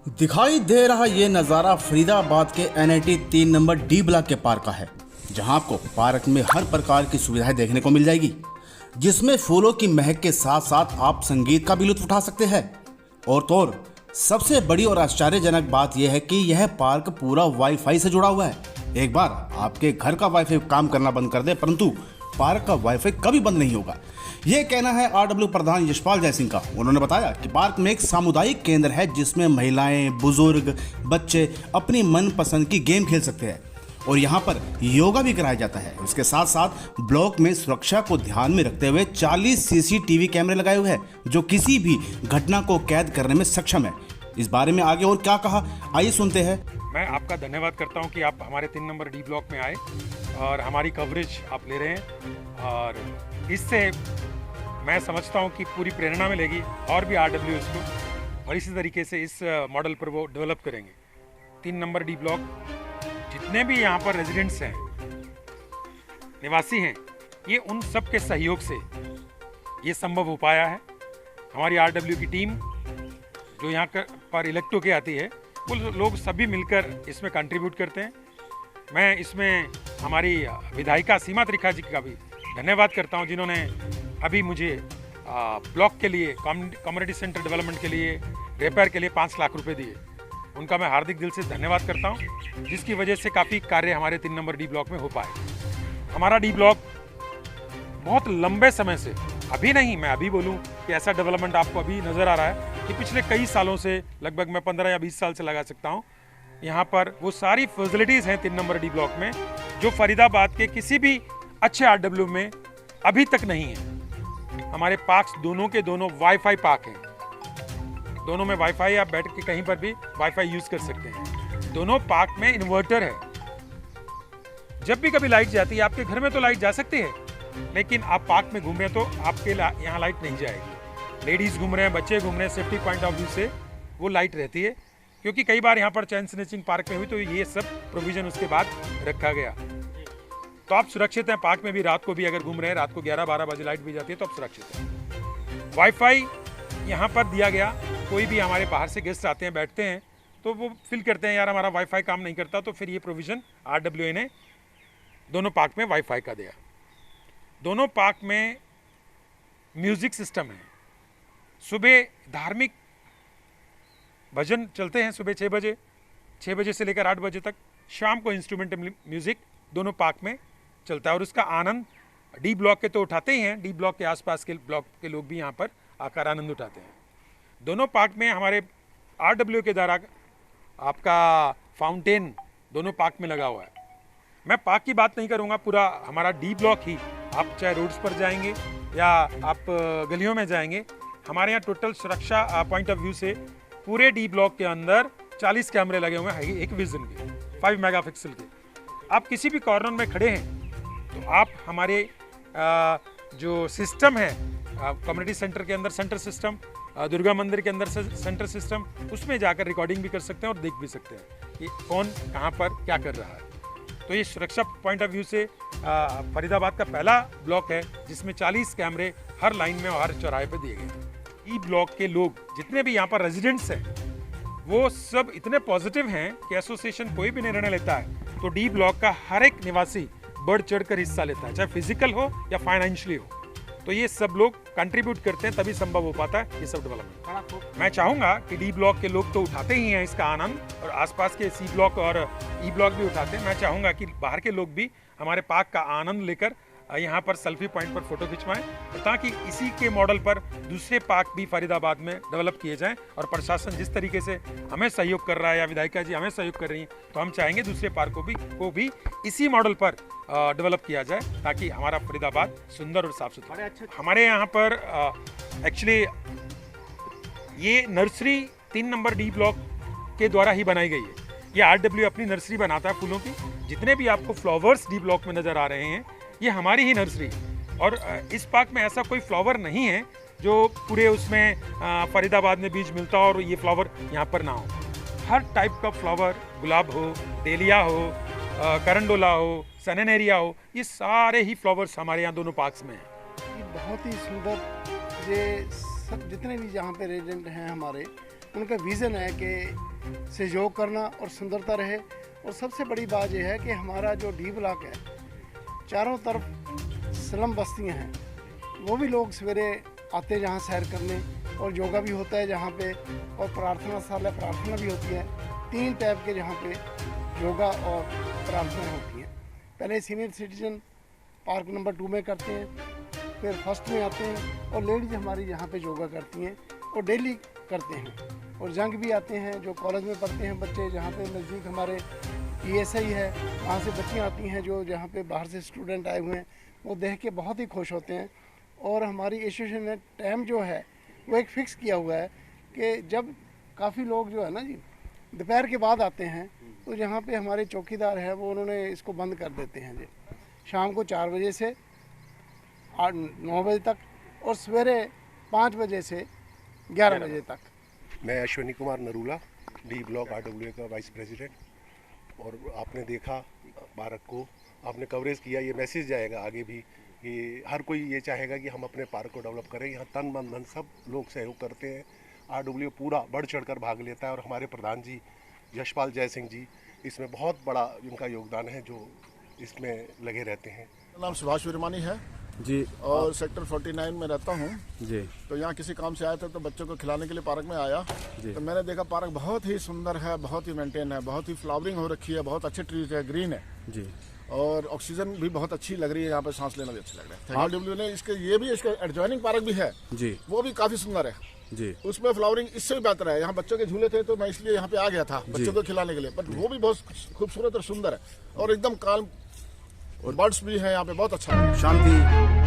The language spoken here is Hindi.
दिखाई दे रहा ये नज़ारा फरीदाबाद के एनआईटी 3 नंबर डी ब्लॉक के पार्क का है, जहां आपको पार्क में हर प्रकार की सुविधाएं देखने को मिल जाएगी, जिसमें फूलों की महक के साथ साथ आप संगीत का भी लुत्फ उठा सकते हैं। और तो और सबसे बड़ी और आश्चर्यजनक बात यह है कि यह पार्क पूरा वाईफाई से जुड़ा हुआ है। एक बार आपके घर का वाईफाई काम करना बंद कर दे, परंतु पार्क का वाईफाई कभी बंद नहीं होगा। ये कहना है आरडब्ल्यू प्रधान यशपाल जयसिंह का। उन्होंने बताया कि पार्क में एक सामुदायिक केंद्र है, जिसमें महिलाएं, बुजुर्ग, बच्चे अपनी मनपसंद की गेम खेल सकते हैं और यहाँ पर योगा भी कराया जाता है। उसके साथ साथ ब्लॉक में सुरक्षा को ध्यान में रखते हुए 40 सीसीटीवी कैमरे लगाए हुए हैं, जो किसी भी घटना को कैद करने में सक्षम है। इस बारे में आगे और क्या कहा, आइए सुनते हैं। मैं आपका धन्यवाद करता हूं कि आप हमारे 3 नंबर डी ब्लॉक में आए और हमारी कवरेज आप ले रहे हैं, और इससे मैं समझता हूं कि पूरी प्रेरणा मिलेगी और भी आरडब्ल्यू को, और इसी तरीके से इस मॉडल पर वो डेवलप करेंगे। 3 नंबर डी ब्लॉक जितने भी यहाँ पर रेजिडेंट्स हैं, निवासी हैं, ये उन सब के सहयोग से ये संभव हो पाया है। हमारी आरडब्ल्यू की टीम जो यहाँ पर इलेक्ट होके आती है, वो लोग सभी मिलकर इसमें कंट्रीब्यूट करते हैं। मैं इसमें हमारी विधायिका सीमा त्रिखा जी का भी धन्यवाद करता हूँ, जिन्होंने अभी मुझे ब्लॉक के लिए, कम्युनिटी सेंटर डेवलपमेंट के लिए, रिपेयर के लिए 5 लाख रुपए दिए। उनका मैं हार्दिक दिल से धन्यवाद करता हूँ, जिसकी वजह से काफ़ी कार्य हमारे 3 नंबर डी ब्लॉक में हो पाए। हमारा डी ब्लॉक बहुत लंबे समय से, अभी नहीं, मैं अभी बोलूँ कि ऐसा डेवलपमेंट आपको अभी नज़र आ रहा है कि पिछले कई सालों से, लगभग मैं 15 या 20 साल से लगा सकता हूँ, यहाँ पर वो सारी फैसिलिटीज़ हैं 3 नंबर डी ब्लॉक में, जो फरीदाबाद के किसी भी अच्छे आरडब्ल्यू में अभी तक नहीं है। हमारे पार्क्स दोनों के दोनों वाईफाई पार्क हैं, दोनों में वाईफाई, आप बैठ के कहीं पर भी वाईफाई यूज कर सकते हैं। दोनों पार्क में इन्वर्टर है, जब भी कभी लाइट जाती है, आपके घर में तो लाइट जा सकती है, लेकिन आप पार्क में घूम रहे हैं तो आपके यहाँ लाइट नहीं जाएगी। लेडीज घूम रहे हैं, बच्चे घूम रहे हैं, सेफ्टी पॉइंट ऑफ व्यू से वो लाइट रहती है, क्योंकि कई बार यहाँ पर चैन स्नैचिंग पार्क में हुई, तो ये सब प्रोविजन उसके बाद रखा गया, तो आप सुरक्षित हैं। पार्क में भी रात को भी अगर घूम रहे हैं, रात को 11-12 बजे लाइट भी जाती है, तो आप सुरक्षित हैं। वाईफाई यहाँ पर दिया गया, कोई भी हमारे बाहर से गेस्ट आते हैं, बैठते हैं, तो वो फील करते हैं यार हमारा वाईफाई काम नहीं करता, तो फिर ये प्रोविज़न आरडब्ल्यू ने दोनों पार्क में वाईफाई का दिया। दोनों पार्क में म्यूज़िक सिस्टम है, सुबह धार्मिक भजन चलते हैं सुबह 6 बजे से लेकर 8 बजे तक, शाम को इंस्ट्रूमेंटल म्यूज़िक दोनों पार्क में चलता है, और उसका आनंद डी ब्लॉक के तो उठाते ही हैं, डी ब्लॉक के आसपास के ब्लॉक के लोग भी यहाँ पर आकर आनंद उठाते हैं। दोनों पार्क में हमारे आरडब्ल्यू के द्वारा आपका फाउंटेन दोनों पार्क में लगा हुआ है। मैं पार्क की बात नहीं करूँगा, पूरा हमारा डी ब्लॉक ही, आप चाहे रोड्स पर जाएंगे या आप गलियों में जाएंगे, हमारे यहाँ टोटल सुरक्षा पॉइंट ऑफ व्यू से पूरे डी ब्लॉक के अंदर 40 कैमरे लगे हुए हैं, एक विजन के, 5 मेगापिक्सल के। आप किसी भी कॉर्नर में खड़े हैं तो आप हमारे जो सिस्टम है, कम्युनिटी सेंटर के अंदर सेंटर सिस्टम, दुर्गा मंदिर के अंदर सेंटर सिस्टम, उसमें जाकर रिकॉर्डिंग भी कर सकते हैं और देख भी सकते हैं कि कौन कहाँ पर क्या कर रहा है। तो ये सुरक्षा पॉइंट ऑफ व्यू से फरीदाबाद का पहला ब्लॉक है जिसमें 40 कैमरे हर लाइन में और हर चौराहे पर दिए गए हैं। ई ब्लॉक के लोग जितने भी यहाँ पर रेजिडेंट्स हैं, वो सब इतने पॉजिटिव हैं कि एसोसिएशन कोई भी निर्णय लेता है तो डी ब्लॉक का हर एक निवासी बढ़ चढ़कर हिस्सा लेता है, चाहे फिजिकल हो या फाइनेंशियली हो। तो ये सब लोग कंट्रीब्यूट करते हैं, तभी संभव हो पाता है ये सब डेवलपमेंट। मैं चाहूँगा कि डी ब्लॉक के लोग तो उठाते ही हैं इसका आनंद, और आसपास के सी ब्लॉक और ई ब्लॉक भी उठाते हैं। मैं चाहूँगा कि बाहर के लोग भी हमारे पार्क का आनंद लेकर यहाँ पर सेल्फी पॉइंट पर फोटो खिंचवाएं, ताकि इसी के मॉडल पर दूसरे पार्क भी फरीदाबाद में डेवलप किए जाएं। और प्रशासन जिस तरीके से हमें सहयोग कर रहा है, या विधायिका जी हमें सहयोग कर रही हैं, तो हम चाहेंगे दूसरे पार्कों को भी इसी मॉडल पर डेवलप किया जाए, ताकि हमारा फरीदाबाद सुंदर और साफ सुथरा। हमारे यहाँ पर एक्चुअली ये नर्सरी 3 नंबर डी ब्लॉक के द्वारा ही बनाई गई है। ये आरडब्ल्यू अपनी नर्सरी बनाता है फूलों की। जितने भी आपको फ्लावर्स डी ब्लॉक में नज़र आ रहे हैं, ये हमारी ही नर्सरी, और इस पार्क में ऐसा कोई फ्लावर नहीं है जो पूरे उसमें फरीदाबाद में बीज मिलता हो और ये फ्लावर यहाँ पर ना हो। हर टाइप का फ्लावर, गुलाब हो, डेलिया हो, करंडोला हो, सनेनेरिया हो, ये सारे ही फ्लावर्स हमारे यहाँ दोनों पार्क्स में हैं। बहुत ही सुंदर, ये सब जितने भी यहाँ पे रेजिडेंट हैं हमारे, उनका विज़न है कि सहयोग करना और सुंदरता रहे। और सबसे बड़ी बात यह है कि हमारा जो डी ब्लॉक है, चारों तरफ स्लम बस्तियां हैं, वो भी लोग सवेरे आते हैं जहाँ सैर करने, और योगा भी होता है जहाँ पे, और प्रार्थना स्थल है, प्रार्थना भी होती है। 3 टाइप के जहाँ पे योगा और प्रार्थना होती हैं। पहले सीनियर सिटीजन पार्क नंबर 2 में करते हैं, फिर फर्स्ट में आते हैं, और लेडीज़ हमारी यहाँ पे योगा करती हैं और डेली करते हैं। और जंग भी आते हैं जो कॉलेज में पढ़ते हैं बच्चे, जहाँ पे नज़दीक हमारे ESI है, वहाँ से बच्चियाँ आती हैं जो जहाँ पे बाहर से स्टूडेंट आए हुए हैं, वो देख के बहुत ही खुश होते हैं। और हमारी एसोसिएशन ने टाइम जो है वो एक फ़िक्स किया हुआ है कि जब काफ़ी लोग जो है ना जी दोपहर के बाद आते हैं, तो यहाँ पे हमारे चौकीदार हैं वो उन्होंने इसको बंद कर देते हैं जी, शाम को 4 बजे से 9 बजे तक, और सवेरे 5 बजे से 11 बजे तक। मैं Ashwini Kumar Narula, D block RWA का वाइस प्रेसिडेंट। और आपने देखा पार्क को, आपने कवरेज किया, ये मैसेज जाएगा आगे भी कि हर कोई ये चाहेगा कि हम अपने पार्क को डेवलप करें। यहाँ तन मन धन सब लोग सहयोग करते हैं। RWA पूरा बढ़ चढ़कर भाग लेता है, और हमारे प्रधान जी यशपाल जय सिंह जी, इसमें बहुत बड़ा इनका योगदान है, जो इसमें लगे रहते हैं। मेरा नाम सुभाष विरमानी है जी, और सेक्टर 49 में रहता हूँ। जी, तो यहाँ किसी काम से आया था, तो बच्चों को खिलाने के लिए पार्क में आया। तो मैंने देखा पार्क बहुत ही सुंदर है, बहुत ही मेंटेन है, बहुत ही फ्लावरिंग हो रखी है, बहुत अच्छे ट्रीज है, ग्रीन है जी, और ऑक्सीजन भी बहुत अच्छी लग रही है। यहाँ पे सांस लेना भी अच्छा लग रहा है। RWA ने इसके एडजॉइनिंग पार्क भी है जी, वो भी काफी सुंदर है जी, उसमें फ्लावरिंग इससे भी बेहतर है। यहाँ बच्चों के झूले थे, तो मैं इसलिए यहाँ पे आ गया था बच्चों को खिलाने के लिए, बट वो भी बहुत खूबसूरत और सुंदर है, और एकदम काल्म, और बर्ड्स भी हैं यहाँ पे, बहुत अच्छा है। शांति